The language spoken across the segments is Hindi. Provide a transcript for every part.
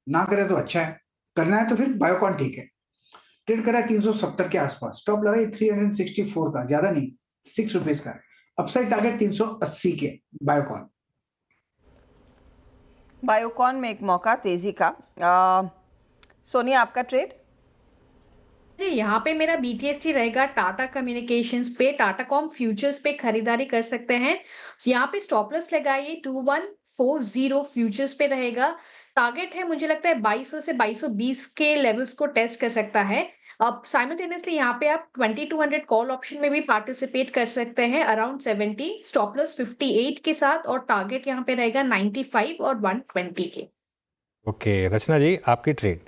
ना करे तो अच्छा है, करना है तो फिर बायोकॉन ठीक है। ट्रेड करा है 370 के आसपास, स्टॉप लगाइए 364 का, ज्यादा नहीं, ₹6 का है। अपसाइड टारगेट 380 के बायोकॉन। बायोकॉन में एक मौका तेजी का। सोनिया, आपका ट्रेड? जी, यहाँ पे मेरा BTST रहेगा टाटा कम्युनिकेशंस पे, टाटा कॉम फ्यूचर्स पे खरीदारी कर सकते हैं। यहाँ पे स्टॉप लॉस लगाइए 2140 फ्यूचर्स पे रहेगा। टारगेट है मुझे लगता है 2200 से 2220 के लेवल्स को टेस्ट कर सकता है। अब साइमल्टेनियसली यहाँ पे आप 2200 कॉल ऑप्शन में भी पार्टिसिपेट कर सकते हैं अराउंड 70, स्टॉप लॉस 58 के साथ, और टारगेट यहाँ पे रहेगा 95 और 120 के। ओके, रचना जी आपकी ट्रेड?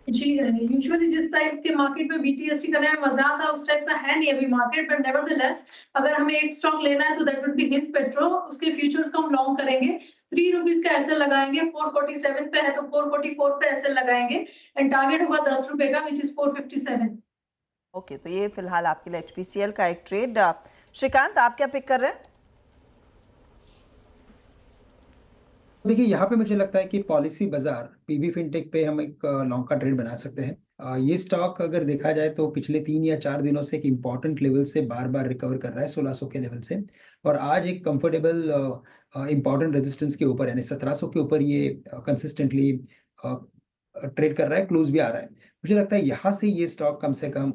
जी, यूजुअली जिस टाइप के मार्केट में BTST करने में मजा आता है उस टाइप का है नहीं अभी मार्केट, बट नेवरदलेस अगर हमें एक स्टॉक लेना है तो that would be Hind petro. उसके फ्यूचर्स को हम लॉन्ग करेंगे, ₹3 का एसएल लगाएंगे, 447 पे है तो 444 पे एसएल लगाएंगे, एंड टारगेट होगा ₹10 का, विच इज 457। ओके, तो ये फिलहाल आपके लिए HPCL का एक ट्रेड। श्रीकांत, आप क्या पिक कर रहे हैं? देखिए, यहाँ पे मुझे लगता है कि पॉलिसी बाजार पीबी फिनटेक पे हम एक लॉन्ग का ट्रेड बना सकते हैं। ये स्टॉक अगर देखा जाए तो पिछले 3 या 4 दिनों से एक इम्पॉर्टेंट लेवल से बार बार रिकवर कर रहा है, 1600 के लेवल से, और आज एक कंफर्टेबल इम्पॉर्टेंट रेजिस्टेंस के ऊपर यानी 1700 के ऊपर ये कंसिस्टेंटली ट्रेड कर रहा है, क्लोज भी आ रहा है। मुझे लगता है यहाँ से ये स्टॉक कम से कम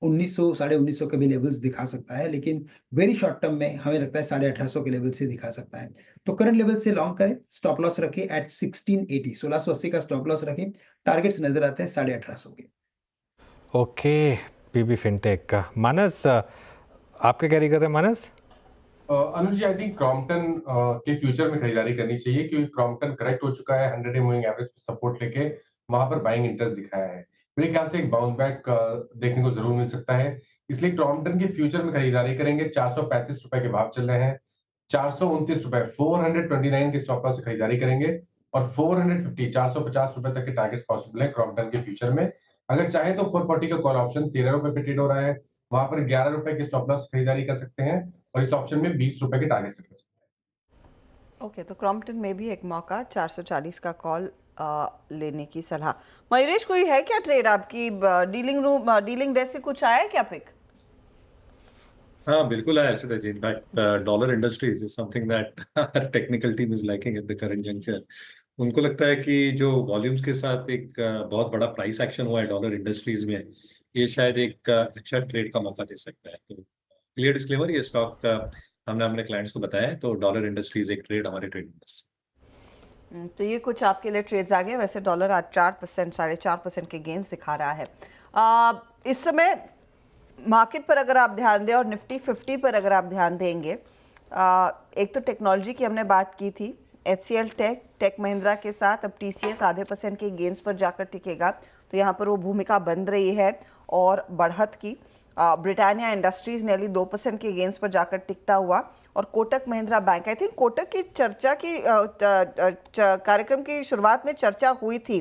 1900 साढ़े 1900 के भी लेवल्स दिखा सकता है, लेकिन वेरी शॉर्ट टर्म में हमें लगता है 1850 के लेवल से दिखा सकता है। तो करंट लेवल से लॉन्ग करें, स्टॉप लॉस रखें एट 1680, 1680 का स्टॉप लॉस रखें। टारगेट्स नजर आते हैं 1850 के। ओके, पीबी फिनटेक का मानस, आपके कैरी कर रहे हैं मानस? अनुज जी, आई थिंक क्रॉम्पटन के फ्यूचर में खरीदारी करनी चाहिए, क्योंकि क्रॉम्पटन करेक्ट हो चुका है, 100 डे मूविंग एवरेज सपोर्ट लेके वहां पर बाइंग इंटरेस्ट दिखाया है। मेरे ख्याल से एक बाउंस बैक देखने को जरूर मिल सकता है, इसलिए क्रॉम्पटन के फ्यूचर में खरीदारी करेंगे। ₹435 के भाव चल रहे हैं, ₹429 429 के स्टॉप लॉस से खरीदारी करेंगे, और 450 ₹450 तक के टारगेट्स पॉसिबल है क्रॉम्पटन के फ्यूचर में। अगर चाहे तो 440 का कॉल ऑप्शन ₹13 पे ट्रेड हो रहा है, वहां पर ₹11 के स्टॉप लॉस खरीदारी कर सकते हैं, और इस ऑप्शन में ₹20 के टारगेट सेट कर सकते हैं। ओके, तो क्रॉम्पटन में भी एक मौका, 440 का कॉल लेने की सलाह। मयूरेश, कोई है क्या ट्रेड आपकी? डीलिंग डेस्क से कुछ आया है क्या पिक? हाँ, बिल्कुल है Arshita ji. In fact Dollar Industries is something that technical team is liking at the current juncture. उनको लगता है कि जो वॉल्यूम्स के साथ एक बहुत बड़ा प्राइस एक्शन हुआ है डॉलर इंडस्ट्रीज में, ये शायद एक अच्छा ट्रेड का मौका दे सकता है। तो क्लियर डिस्क्लेमर, ये स्टॉक हमने अपने क्लाइंट्स को बताया है, तो डॉलर इंडस्ट्रीज एक ट्रेड हमारे ट्रेड में। तो ये कुछ आपके लिए ट्रेड्स आ गए। वैसे डॉलर आज 4%, 4.5% के गेंस दिखा रहा है। इस समय मार्केट पर अगर आप ध्यान दें और निफ्टी 50 पर अगर आप ध्यान देंगे, एक तो टेक्नोलॉजी की हमने बात की थी, HCL टेक महिंद्रा के साथ अब TCS आधे % के गेंस पर जाकर टिकेगा, तो यहाँ पर वो भूमिका बन रही है और बढ़त की। ब्रिटानिया इंडस्ट्रीज नेली 2% के गेंस पर जाकर टिकता हुआ, और Kotak Mahindra bank, I think Kotak की चर्चा की कार्यक्रम की शुरुआत में चर्चा हुई थी।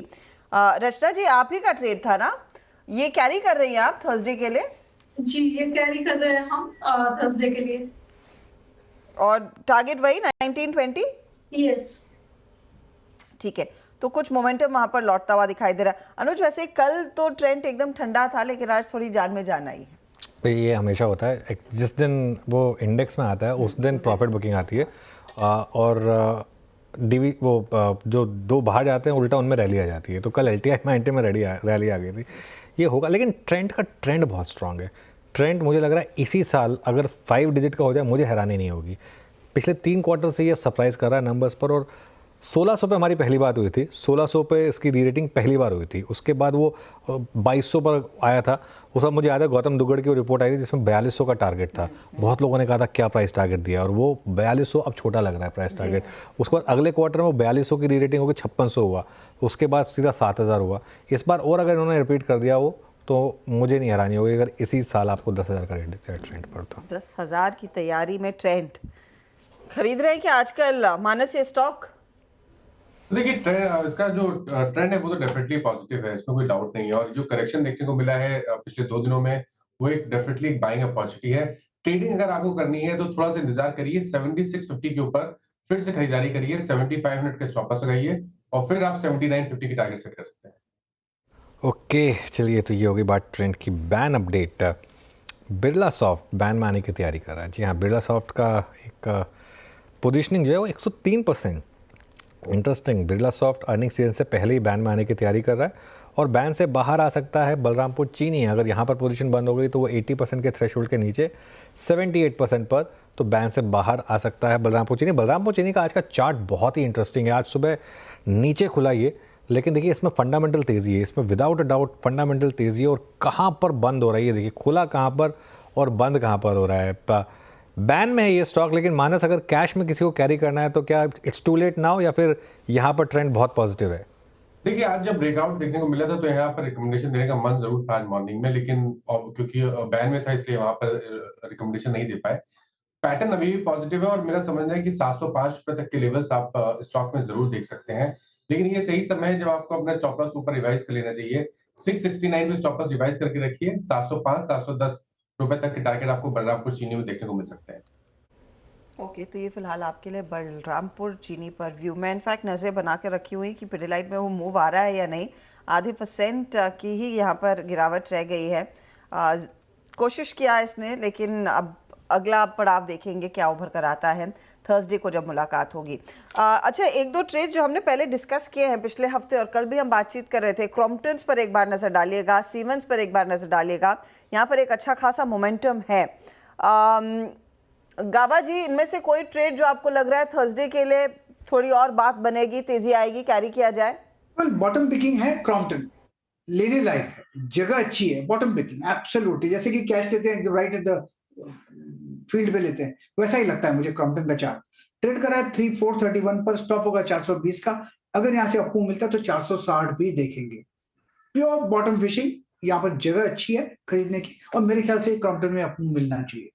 रचना जी, आप ही का ट्रेड था ना, ये कैरी कर रही हैं आप थर्सडे के लिए? जी, ये कैरी कर रहे हैं हम थर्सडे के लिए। और टारगेट वही 1920? यस, ठीक है, तो कुछ मोमेंटम वहां पर लौटता हुआ दिखाई दे रहा है। अनुज, वैसे कल तो ट्रेंड एकदम ठंडा था, लेकिन आज थोड़ी जान में जान आई है। ये हमेशा होता है, जिस दिन वो इंडेक्स में आता है उस दिन प्रॉफिट बुकिंग आती है, और डीवी वो जो दो बाहर जाते हैं उल्टा उनमें रैली आ जाती है। तो कल LTI में में रैली आ गई थी। ये होगा, लेकिन ट्रेंड बहुत स्ट्रांग है। ट्रेंड मुझे लग रहा है इसी साल अगर 5 डिजिट का हो जाए मुझे हैरानी नहीं होगी। पिछले 3 क्वार्टर से ये सरप्राइज कर रहा है नंबर्स पर, और 1600 पे हमारी पहली बात हुई थी, 1600 पे इसकी री रेटिंग पहली बार हुई थी। उसके बाद वो 2200 पर आया था। उस वक्त मुझे याद है गौतम दुग्गड़ की रिपोर्ट आई थी जिसमें 4200 का टारगेट था। बहुत लोगों ने कहा था क्या प्राइस टारगेट दिया, और वो 4200 अब छोटा लग रहा है प्राइस टारगेट। उसके बाद अगले क्वार्टर में वो 4200 की री रेटिंग होकर 5600 हुआ, उसके बाद सीधा 7000 हुआ। इस बार और अगर इन्होंने रिपीट कर दिया वो, तो मुझे नहीं हैरानी होगी अगर इसी साल आपको 10,000 का ट्रेंड पड़ता। 10,000 की तैयारी में ट्रेंड खरीद रहे हैं क्या आजकल मानस ये स्टॉक? देखिए, इसका जो ट्रेंड है वो तो डेफिनेटली पॉजिटिव है, इसमें कोई डाउट नहीं है, और जो करेक्शन देखने को मिला है पिछले 2 दिनों में, वो एक डेफिनेटली एक बाइंग अपॉर्चुनिटी है। ट्रेडिंग अगर आपको करनी है तो थोड़ा सा इंतजार करिए, 7650 के ऊपर फिर से खरीदारी करिए, 75 मिनट के स्टॉप लॉस लगाइए, और फिर आप 79.50 की टारगेट सेट कर सकते हैं। ओके, चलिए, तो ये होगी बात ट्रेंड की। Ban update, Birla soft ban में आने की तैयारी कर रहा है। जी हाँ, बिरला सॉफ्ट का एक पोजीशनिंग जो है वो 103%। Interesting, Birla soft earning season से पहले ही बैन में आने की तैयारी कर रहा है और बैन से बाहर आ सकता है बलरामपुर चीनी। अगर यहाँ पर पोजीशन बंद हो गई तो वो 80% के थ्रेशोल्ड के नीचे 78% पर, तो बैन से बाहर आ सकता है बलरामपुर चीनी। बलरामपुर चीनी का आज का चार्ट बहुत ही इंटरेस्टिंग है। आज सुबह नीचे खुला ये, लेकिन देखिए इसमें फंडामेंटल तेज़ी है, इसमें विदाउट अ डाउट फंडामेंटल तेज़ी है। और कहाँ पर बंद हो रही है, देखिए खुला कहाँ पर और बंद कहाँ पर हो रहा है। बैन में है ये स्टॉक, लेकिन मानस अगर कैश में किसी को कैरी करना है तो क्या इट्स टू लेट नाउ, या फिर यहाँ पर ट्रेंड बहुत पॉजिटिव है? देखिए, आज जब ब्रेकआउट देखने को मिला था तो यहाँ पर रिकमेंडेशन देने का मन जरूर था आज मॉर्निंग में, लेकिन क्योंकि बैन में था इसलिए वहां पर रिकमेंडेशन नहीं दे पाए। पैटर्न अभी भी पॉजिटिव है और मेरा समझना है कि 705 रुपए तक के लेवल्स आप स्टॉक में जरूर देख सकते हैं, लेकिन ये सही समय है जब आपको अपना स्टॉप लॉस ऊपर रिवाइज कर लेना चाहिए। 669 में स्टॉप लॉस रिवाइज करके रखिए। 705 710 रुपए तक के टारगेट आपको बलरामपुर चीनी में देखने को मिल सकते हैं। ओके, तो ये फिलहाल आपके लिए बलरामपुर चीनी पर व्यू। मैं इनफैक्ट नज़रें बना के रखी हुई कि पिडिलाइट में वो मूव आ रहा है या नहीं। आधे % की ही यहाँ पर गिरावट रह गई है। कोशिश किया इसने, लेकिन अब अगला पड़ाव देखेंगे क्या उभर कर आता है थर्सडे को जब मुलाकात होगी। अच्छा, एक दो ट्रेड जो हमने पहले डिस्कस किए हैं पिछले हफ्ते और कल भी हम बातचीत कर रहे थे, क्रॉम्पटन्स पर एक बार नज़र डालिएगा, सीमेंस पर एक बार नज़र डालिएगा। यहाँ पर एक अच्छा खासा मोमेंटम है। गाबा जी, इनमें से कोई ट्रेड जो आपको लग रहा है थर्सडे के लिए थोड़ी और बात बनेगी, तेजी आएगी, कैरी किया जाए? वेल, बॉटम पिकिंग है क्रॉम्पटन, लेने लायक है, जगह अच्छी है। बॉटम पिकिंग एब्सोल्युटली, जैसे कि कैश लेते हैं राइट एट द फील्ड पे लेते हैं, वैसा ही लगता है मुझे क्रॉम्पटन का चार्ट। ट्रेड करा है 3431 पर, स्टॉप होगा 420 का। अगर यहाँ से अप मिलता है तो 460 भी देखेंगे। प्योर बॉटम फिशिंग, यहाँ पर जगह अच्छी है खरीदने की और मेरे ख्याल से क्रॉम्पटन में अप मिलना चाहिए।